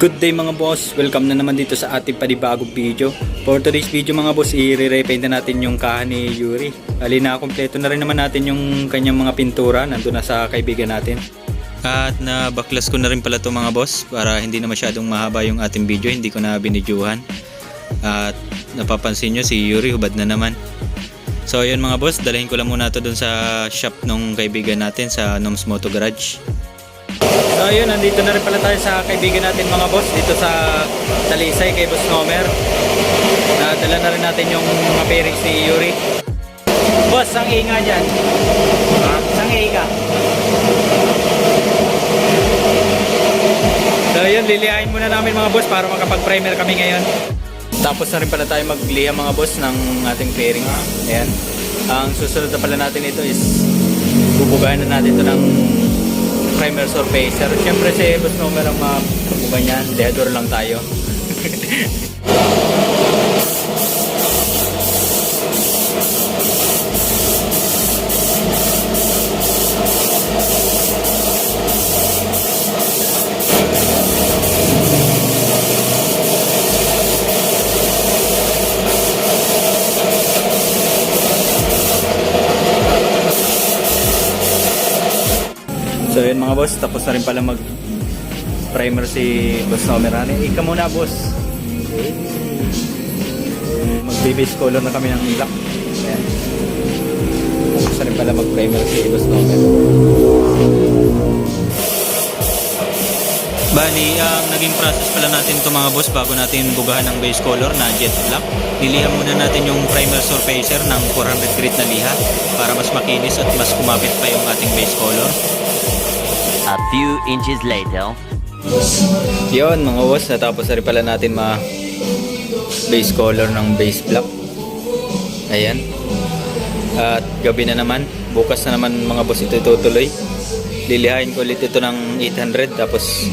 Good day mga boss, welcome na naman dito sa ating panibagong video. For today's video mga boss, i-repaint na natin yung kahan ni Yuri. Na kompleto na rin naman natin yung kanyang mga pintura, nandun na sa kaibigan natin. At nabaklas ko na rin pala to mga boss, para hindi na masyadong mahaba yung ating video, hindi ko na binidyuhan. At napapansin nyo si Yuri hubad na naman. So ayun mga boss, dalhin ko lang muna to dun sa shop nung kaibigan natin sa Noms Moto Garage. So ayun, nandito na rin pala tayo sa kaibigan natin mga boss, dito sa Talisay kay Boss Nomer. Nadala na rin natin yung mga bearings ni Yuri. Boss, ang inga dyan. Ang inga. So ayun, lilihain muna namin mga boss para makapag-primer kami ngayon. Tapos na rin pala tayo magliha mga boss ng ating fairing. Ayan. Ang susunod na pala natin ito is bubugahan na natin ito ng primer surfacer. Siyempre si Boss Nomer ang mabubuga niyan. Dehador lang tayo. So yun mga boss, tapos na rin pala mag primer si Boss Nomer. Ika muna boss. Mag-base color na kami ng black. Ayan. Tapos na rin pala mag primer si Boss Nomer. Bali, ang naging process pala natin ito mga boss bago natin bugahan ng base color na jet black. Nilihan muna natin yung primer surfacer ng 400 grit na liha para mas makinis at mas kumapit pa yung ating base color. A few inches later. Yun mga boss, natapos na rin pala natin base color ng base black. Ayan. At gabi na naman, bukas na naman mga boss ito tutuloy. Lilihain ko ulit ito ng 800 tapos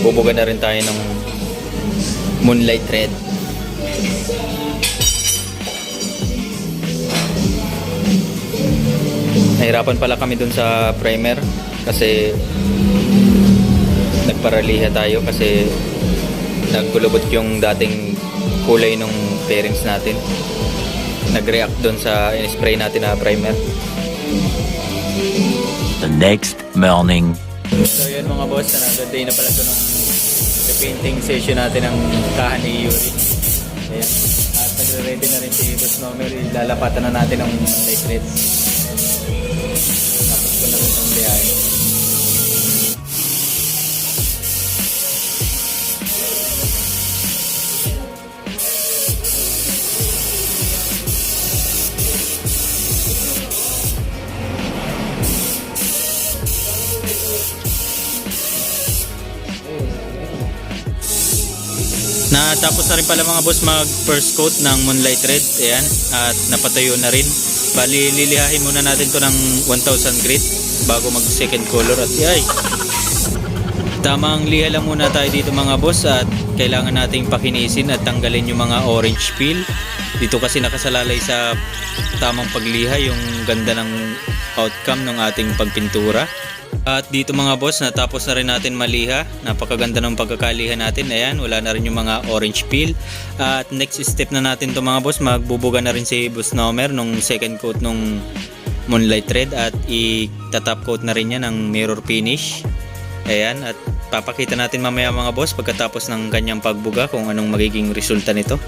bubuga na rin tayo ng Moonlight Red. Nahirapan pala kami dun sa primer kasi nagparaliha tayo kasi nagkulubot yung dating kulay ng bearings natin. Nag-react dun sa in-spray natin na primer. The next morning. So yun mga boss, another day na pala ito ng painting session natin ng kahan ni Yuri. Ayan. At nagre-ready na rin si Boss Nomer. Ilalapatan na natin ang light red. Tapos ko na rin itong lihain. Natapos na rin pala mga boss mag first coat ng Moonlight Red. Ayan. At napatayo na rin. Bali lilihahin muna natin to ng 1000 grit bago mag second color. At ay, tamang liha lang muna tayo dito mga boss. At kailangan nating pakinisin at tanggalin yung mga orange peel. Dito kasi nakasalalay sa tamang pagliha yung ganda ng outcome ng ating pagpintura. At dito mga boss, natapos na rin natin maliha. Napakaganda ng pagkakaliha natin. Ayan, wala na rin yung mga orange peel. At next step na natin to mga boss, magbubuga na rin si Boss Nomer nung second coat nung Moonlight Red. At i-top coat na rin yan ng mirror finish. Ayan, at papakita natin mamaya mga boss pagkatapos ng kanyang pagbuga kung anong magiging resulta nito.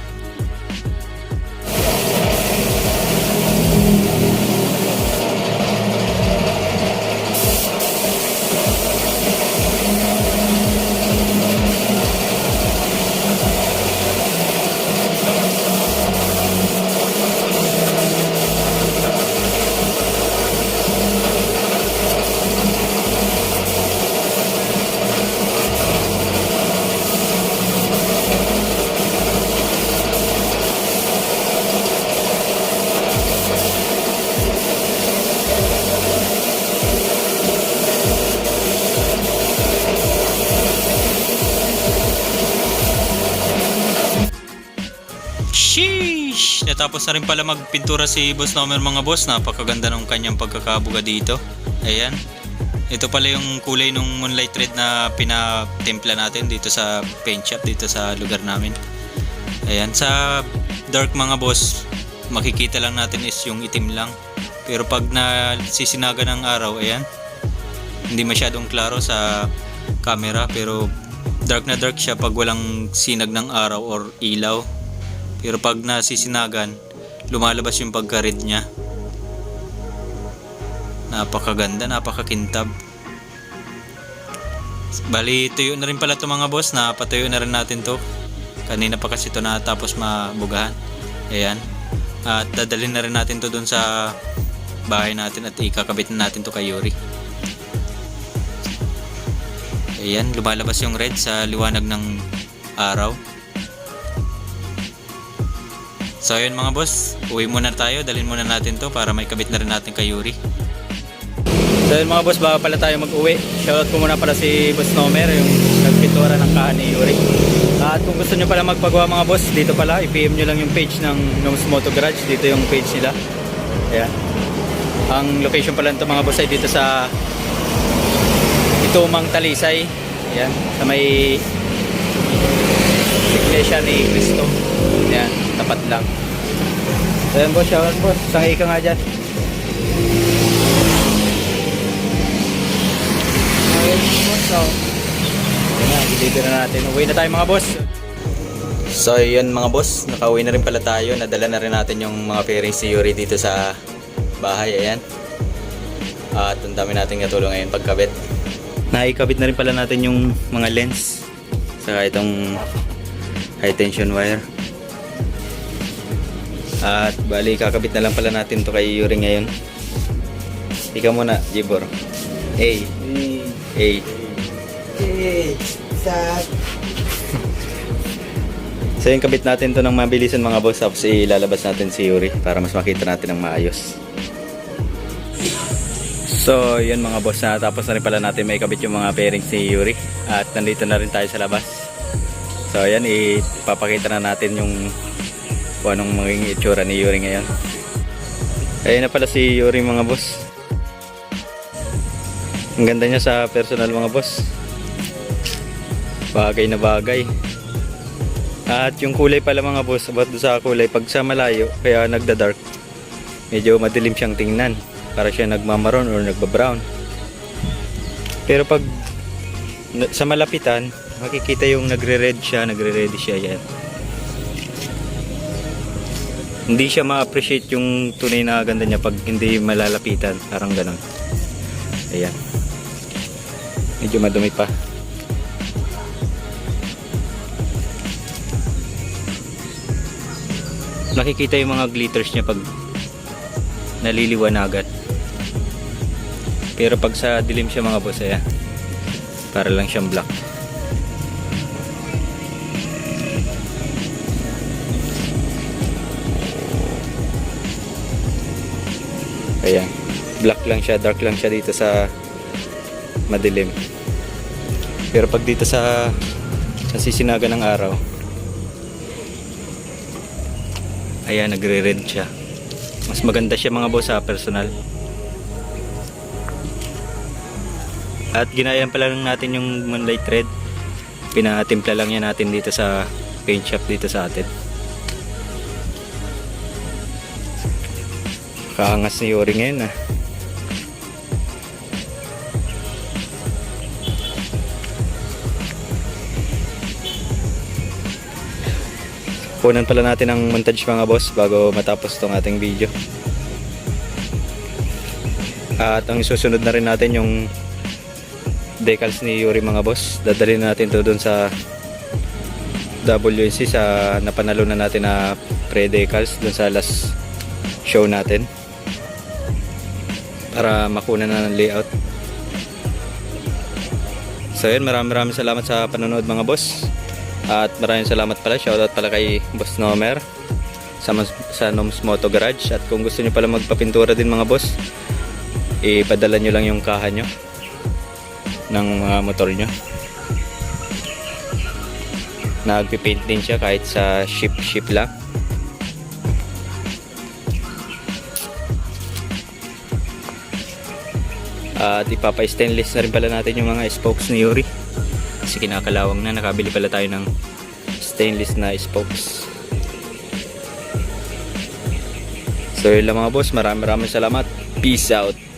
Sheesh! Natapos na rin pala magpintura si Boss Nomer mga boss. Napakaganda ng kanyang pagkakabuga dito. Ayan. Ito pala yung kulay ng Moonlight Red na pinatimpla natin dito sa paint shop, dito sa lugar namin. Ayan, sa dark mga boss, makikita lang natin is yung itim lang. Pero pag nasisinaga ng araw, ayan, hindi masyadong klaro sa camera, pero dark na dark siya pag walang sinag ng araw or ilaw. Pero pag nasisinagan, lumalabas yung pagka-red niya. Napakaganda, napakakintab. Bali, tuyo na rin pala ito mga boss. Napatuyo na rin natin to. Kanina pa kasi ito natapos mabugahan. Ayan. At dadalhin na rin natin to dun sa bahay natin at ikakabit na natin to kay Yuri. Ayan, lumalabas yung red sa liwanag ng araw. So ayun mga boss, uwi muna tayo. Dalhin muna natin to para may kabit na rin natin kay Yuri. So yun mga boss, baka pala tayo mag-uwi. Shoutout ko muna pala si Boss Nomer, yung nagpintura ng kahan ni Yuri. At kung gusto nyo pala magpagawa mga boss, dito pala, i-PM nyo lang yung page ng Noms Moto Garage. Dito yung page nila. Ayan. Ang location pala nito mga boss ay dito sa Itumang Talisay. Ayan, sa may Iglesia ni Cristo. Ayan, tapat lang. So yun boss, shoutout boss. Sangi ka nga dyan. Dito na natin. Uwi na tayo mga boss. So yun mga boss, nakauwi na rin pala tayo. Nadala na rin natin yung mga fairings ni Yuri dito sa bahay. Ayan. At ang dami natin katulong ngayon pagkabit. Naikabit na rin pala natin yung mga lens. Saka itong high tension wire. At bali kakabit na lang pala natin to kay Yuri ngayon. Ikaw muna, Jibor. Hey. Hey. So yung kabit natin to ng mabilisan mga boss, tapos ilalabas natin si Yuri para mas makita natin ng maayos. So yun mga boss, natapos na rin pala natin may kabit yung mga fairings ni Yuri. At nandito na rin tayo sa labas. So ayan, ipapakita na natin yung kung anong maging itsura ni Yuri ngayon. Ayun na pala si Yuri mga boss. Ang ganda niya sa personal mga boss. Bagay na bagay. At yung kulay pala mga boss, about sa kulay, pag sa malayo, kaya nagda-dark, medyo madilim siyang tingnan. Para siya nagmamaroon or nagbabrown. Pero pag sa malapitan, makikita yung nagre-red siya, nagre-ready siya yan. Hindi siya ma-appreciate yung tunay na ganda niya pag hindi malalapitan, parang ganun. Ayan. Medyo madumi pa. Nakikita yung mga glitters niya pag naliliwanagan. Pero pag sa dilim siya mga boss, ayan, para lang siyang black. Ayan, black lang siya, dark lang siya dito sa madilim. Pero pag dito sa nasisinaga ng araw, ayan, nagre-red siya. Mas maganda siya mga boss sa personal. At ginayan pala lang natin yung Moonlight Red. Pinatimpla lang yan natin dito sa paint shop dito sa atin. Kaangas ni Yuri ngayon ah. Kunan pala natin ang montage mga boss bago matapos tong ating video. At ang susunod na rin natin yung decals ni Yuri mga boss. Dadalhin natin to doon sa WNC sa napanalo na natin na pre-decals doon sa last show natin. Para makuha na ng layout. So yun, maraming salamat sa panonood mga boss. At maraming salamat pala, shoutout pala kay Boss Nomer sa Noms Moto Garage. At kung gusto nyo pala magpapintura din mga boss, ipadala nyo lang yung kaha nyo ng mga motor nyo. Nagpipaint din siya kahit sa ship lang. At ipapa-stainless na rin pala natin yung mga spokes ni Yuri. Kasi kinakalawang na, nakabili pala tayo ng stainless na spokes. So yun lang mga boss, maraming salamat. Peace out.